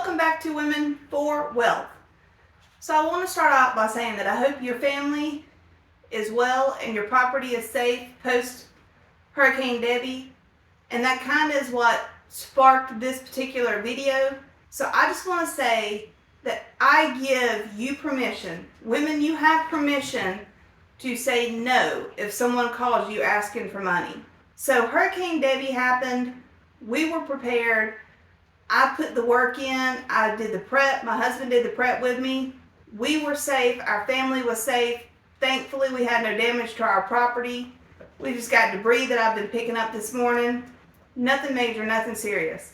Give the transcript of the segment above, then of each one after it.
Welcome back to Women for Wealth. So I want to start out by saying that I hope your family is well and your property is safe post Hurricane Debbie. And that kind of is what sparked this particular video. So I just want to say that I give you permission. Women, you have permission to say no if someone calls you asking for money. So Hurricane Debbie happened. We were prepared. I put the work in. I did the prep. My husband did the prep with me. We were safe. Our family was safe. Thankfully, we had no damage to our property. We just got debris that I've been picking up this morning. Nothing major, nothing serious.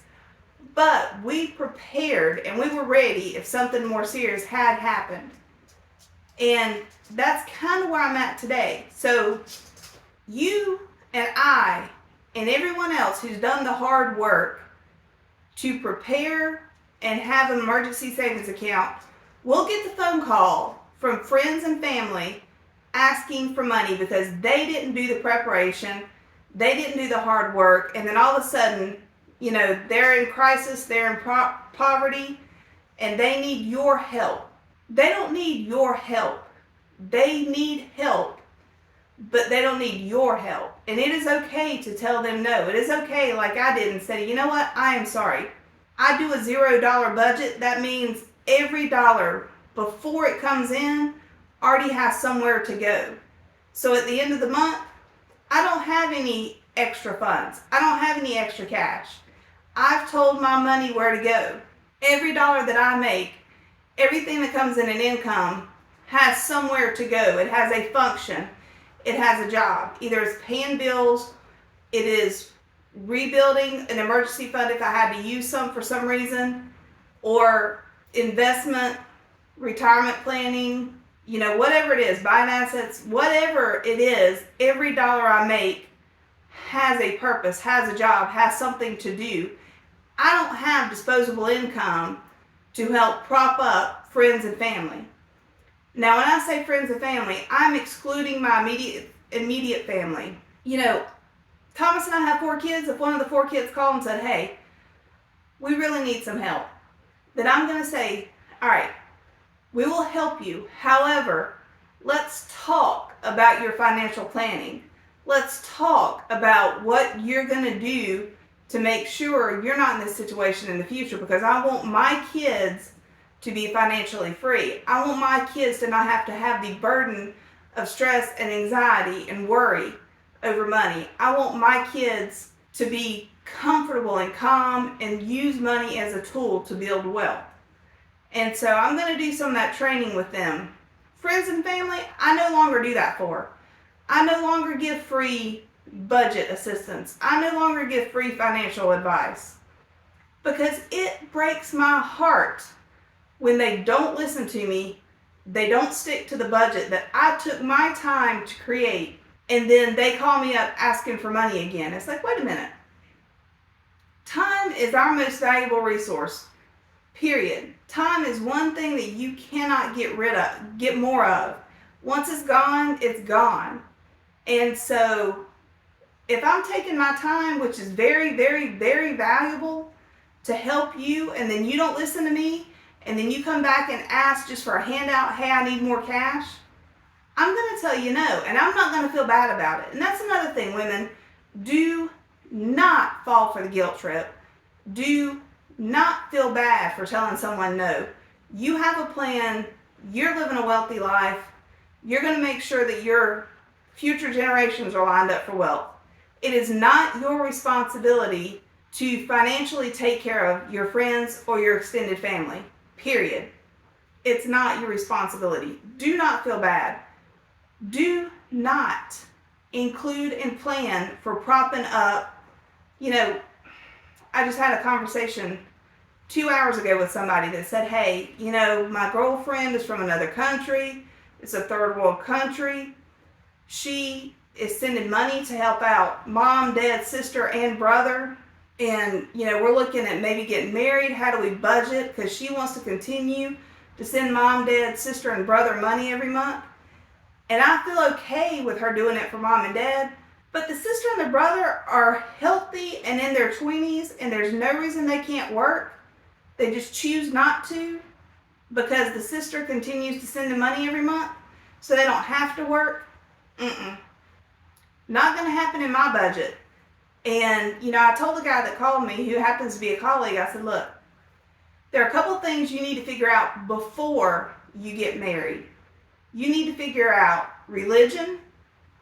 But we prepared and we were ready if something more serious had happened. And that's kind of where I'm at today. So you and I and everyone else who's done the hard work to prepare and have an emergency savings account will get the phone call from friends and family asking for money because they didn't do the preparation, they didn't do the hard work, and then all of a sudden, you know, they're in crisis, they're in poverty, and they need your help. They don't need your help. They need help, but they don't need your help. And it is okay to tell them no. It is okay, like I did, and say, you know what, I am sorry. I do a $0 budget. That means every dollar before it comes in already has somewhere to go. So at the end of the month, I don't have any extra funds. I don't have any extra cash. I've told my money where to go. Every dollar that I make, everything that comes in an income has somewhere to go. It has a function. It has a job. Either it's paying bills, it is rebuilding an emergency fund if I had to use some for some reason, or investment, retirement planning, you know, whatever it is, buying assets, whatever it is, every dollar I make has a purpose, has a job, has something to do. I don't have disposable income to help prop up friends and family. Now, when I say friends and family, I'm excluding my immediate family. You know, Thomas and I have 4 kids. If one of the 4 kids called and said, hey, we really need some help, then I'm going to say, all right, we will help you. However, let's talk about your financial planning. Let's talk about what you're going to do to make sure you're not in this situation in the future, because I want my kids to be financially free. I want my kids to not have to have the burden of stress and anxiety and worry over money. I want my kids to be comfortable and calm and use money as a tool to build wealth. And so I'm going to do some of that training with them. Friends and family, I no longer do that for. I no longer give free budget assistance. I no longer give free financial advice, because it breaks my heart when they don't listen to me, they don't stick to the budget that I took my time to create, and then they call me up asking for money again. It's like, wait a minute. Time is our most valuable resource, period. Time is one thing that you cannot get more of. Once it's gone, it's gone. And so if I'm taking my time, which is very, very, very valuable, to help you, and then you don't listen to me, and then you come back and ask just for a handout, hey, I need more cash, I'm going to tell you no, and I'm not going to feel bad about it. And that's another thing, women. Do not fall for the guilt trip. Do not feel bad for telling someone no. You have a plan. You're living a wealthy life. You're going to make sure that your future generations are lined up for wealth. It is not your responsibility to financially take care of your friends or your extended family. Period. It's not your responsibility. Do not feel bad. Do not include and plan for propping up. You know, I just had a conversation 2 hours ago with somebody that said, hey, you know, my girlfriend is from another country. It's a third world country. She is sending money to help out mom, dad, sister, and brother. And, you know, we're looking at maybe getting married. How do we budget? Because she wants to continue to send mom, dad, sister, and brother money every month. And I feel okay with her doing it for mom and dad. But the sister and the brother are healthy and in their 20s, and there's no reason they can't work. They just choose not to because the sister continues to send the money every month so they don't have to work. Not going to happen in my budget. And, I told the guy that called me, who happens to be a colleague, I said, look, there are a couple things you need to figure out before you get married. You need to figure out religion.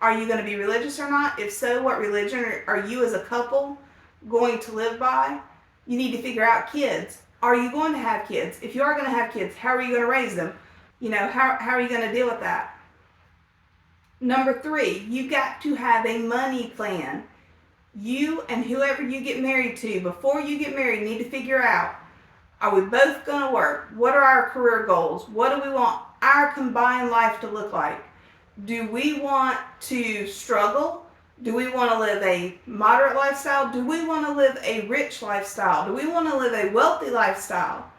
Are you going to be religious or not? If so, what religion are you as a couple going to live by? You need to figure out kids. Are you going to have kids? If you are going to have kids, how are you going to raise them? How are you going to deal with that? Number 3, you got to have a money plan. You and whoever you get married to, before you get married, need to figure out, are we both going to work? What are our career goals? What do we want our combined life to look like? Do we want to struggle? Do we want to live a moderate lifestyle? Do we want to live a rich lifestyle? Do we want to live a wealthy lifestyle?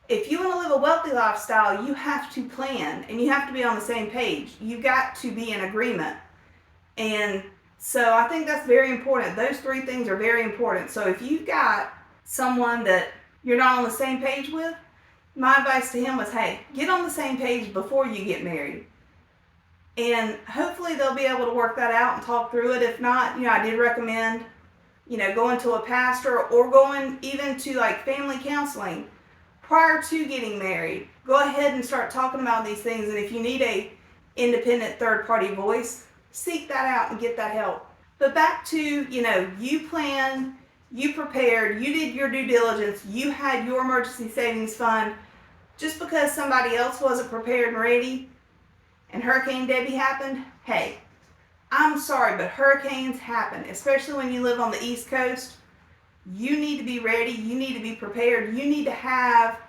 If you want to live a wealthy lifestyle, you have to plan and you have to be on the same page. You got to be in agreement. And so I think that's very important. Those 3 things are very important. So if you've got someone that you're not on the same page with, my advice to him was, hey, get on the same page before you get married. And hopefully they'll be able to work that out and talk through it. If not, I did recommend, going to a pastor or going even to like family counseling prior to getting married. Go ahead and start talking about these things. And if you need a independent third-party voice, seek that out and get that help. But back to, you planned, you prepared, you did your due diligence, you had your emergency savings fund. Just because somebody else wasn't prepared and ready and Hurricane Debbie happened, hey, I'm sorry, but hurricanes happen, especially when you live on the East Coast. You need to be ready, you need to be prepared, you need to have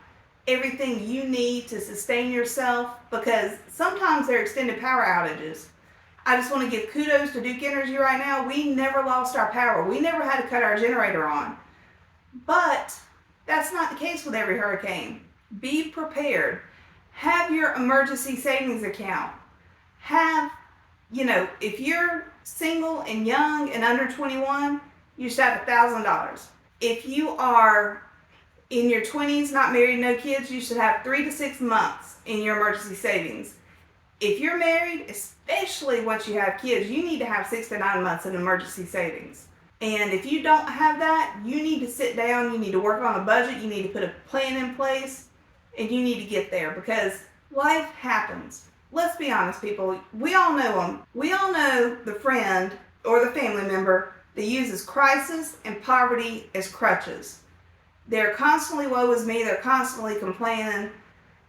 everything you need to sustain yourself, because sometimes there are extended power outages. I just want to give kudos to Duke Energy right now. We never lost our power. We never had to cut our generator on. But that's not the case with every hurricane. Be prepared. Have your emergency savings account. Have, if you're single and young and under 21, you should have $1,000. If you are in your 20s, not married, no kids, you should have 3 to 6 months in your emergency savings. If you're married, especially once you have kids, you need to have 6 to 9 months in emergency savings. And if you don't have that, you need to sit down, you need to work on a budget, you need to put a plan in place, and you need to get there, because life happens. Let's be honest, people. We all know them. We all know the friend or the family member that uses crisis and poverty as crutches. They're constantly, woe is me, they're constantly complaining,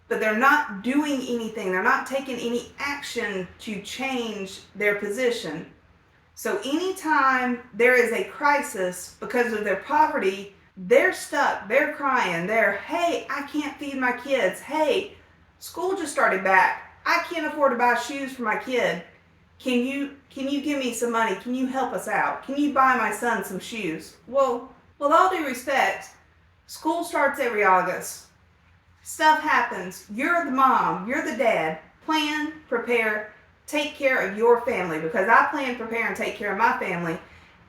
but they're not doing anything. They're not taking any action to change their position. So anytime there is a crisis because of their poverty, they're stuck, they're crying, hey, I can't feed my kids. Hey, school just started back. I can't afford to buy shoes for my kid. Can you give me some money? Can you help us out? Can you buy my son some shoes? Well, with all due respect, school starts every August. Stuff happens. You're the mom, you're the dad. Plan, prepare, take care of your family, because I plan, prepare, and take care of my family.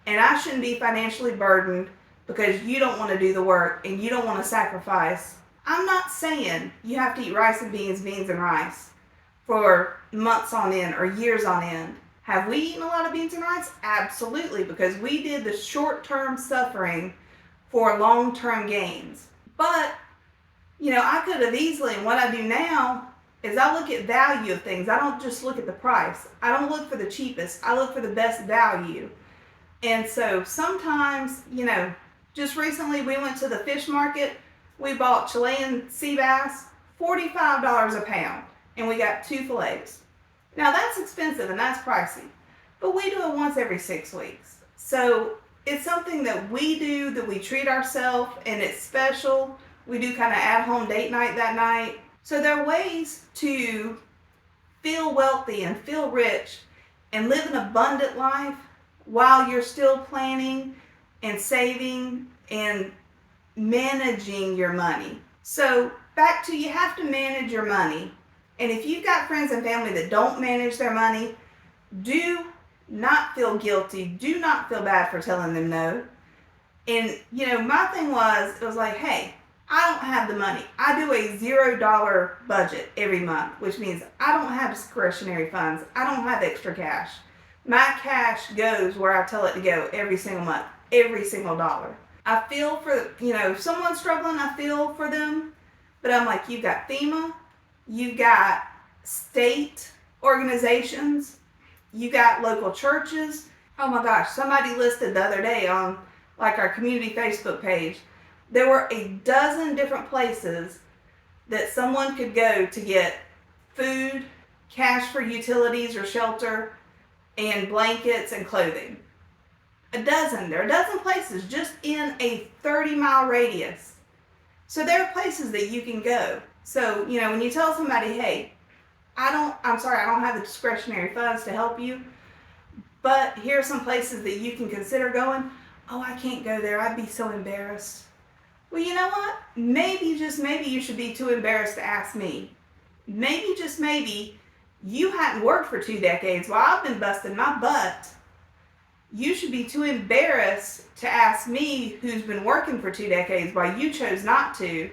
And I shouldn't be financially burdened because you don't want to do the work and you don't want to sacrifice. I'm not saying you have to eat rice and beans, beans and rice for months on end or years on end. Have we eaten a lot of beans and rice? Absolutely, because we did the short-term suffering for long-term gains. But I could have easily, and what I do now is I look at value of things. I don't just look at the price. I don't look for the cheapest. I look for the best value. And so sometimes, just recently we went to the fish market. We bought Chilean sea bass, $45 a pound, and we got 2 fillets. Now that's expensive and that's pricey, but we do it once every 6 weeks. So it's something that we do, that we treat ourselves, and it's special. We do kind of at-home date night that night. So there are ways to feel wealthy and feel rich and live an abundant life while you're still planning and saving and managing your money. So back to, you have to manage your money. And if you've got friends and family that don't manage their money, do not feel guilty. Do not feel bad for telling them no. And, my thing was, it was like, hey, I don't have the money. I do a $0 budget every month, which means I don't have discretionary funds. I don't have extra cash. My cash goes where I tell it to go every single month, every single dollar. I feel for, if someone's struggling, I feel for them. But I'm like, you've got FEMA, you've got state organizations, you got local churches. Oh my gosh, somebody listed the other day on like our community Facebook page, there were a dozen different places that someone could go to get food, cash for utilities or shelter, and blankets and clothing. There are a dozen places just in a 30-mile radius. So there are places that you can go. So, when you tell somebody, hey, I'm sorry, I don't have the discretionary funds to help you, but here are some places that you can consider going. Oh, I can't go there. I'd be so embarrassed. Well, you know what? Maybe, just maybe, you should be too embarrassed to ask me. Maybe, just maybe, you hadn't worked for 2 decades while I've been busting my butt. You should be too embarrassed to ask me, who's been working for 2 decades while you chose not to.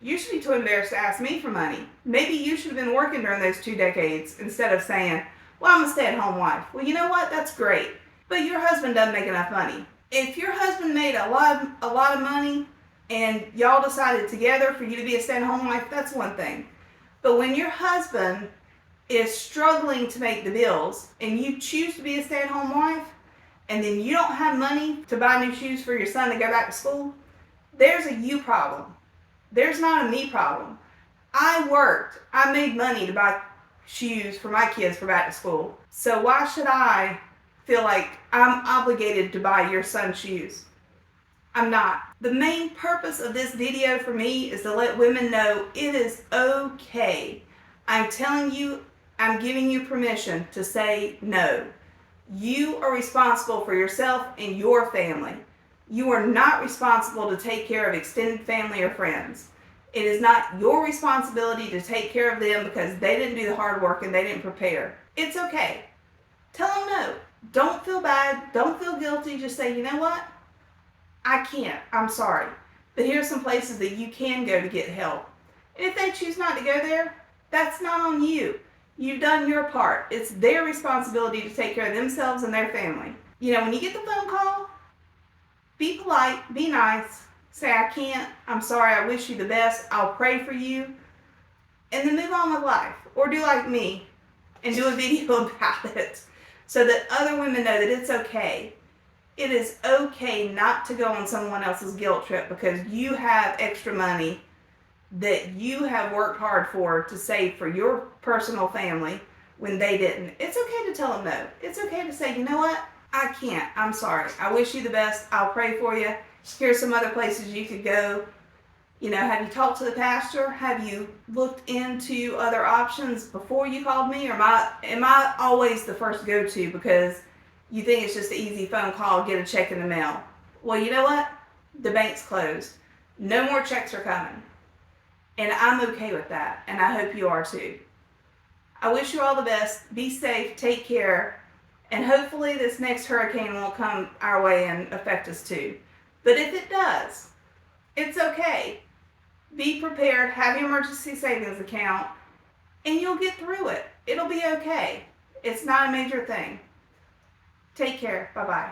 You should be too embarrassed to ask me for money. Maybe you should have been working during those 2 decades instead of saying, well, I'm a stay-at-home wife. Well, you know what? That's great. But your husband doesn't make enough money. If your husband made a lot of money and y'all decided together for you to be a stay-at-home wife, that's one thing. But when your husband is struggling to make the bills and you choose to be a stay-at-home wife, and then you don't have money to buy new shoes for your son to go back to school, there's a you problem. There's not a me problem. I worked. I made money to buy shoes for my kids for back to school. So why should I feel like I'm obligated to buy your son's shoes? I'm not. The main purpose of this video for me is to let women know it is okay. I'm telling you, I'm giving you permission to say no. You are responsible for yourself and your family. You are not responsible to take care of extended family or friends. It is not your responsibility to take care of them because they didn't do the hard work and they didn't prepare. It's okay. Tell them no. Don't feel bad. Don't feel guilty. Just say, you know what? I can't. I'm sorry. But here's some places that you can go to get help. And if they choose not to go there, that's not on you. You've done your part. It's their responsibility to take care of themselves and their family. When you get the phone call, be polite, be nice, say, I can't, I'm sorry, I wish you the best, I'll pray for you, and then move on with life. Or do like me and do a video about it so that other women know that it's okay. It is okay not to go on someone else's guilt trip because you have extra money that you have worked hard for to save for your personal family when they didn't. It's okay to tell them no. It's okay to say, you know what? I can't. I'm sorry. I wish you the best. I'll pray for you. Here's some other places you could go. Have you talked to the pastor? Have you looked into other options before you called me? Or am I always the first go-to because you think it's just an easy phone call, get a check in the mail? Well, you know what? The bank's closed. No more checks are coming. And I'm okay with that, and I hope you are too. I wish you all the best. Be safe, take care, and hopefully this next hurricane won't come our way and affect us too. But if it does, it's okay. Be prepared, have your emergency savings account, and you'll get through it. It'll be okay. It's not a major thing. Take care. Bye-bye.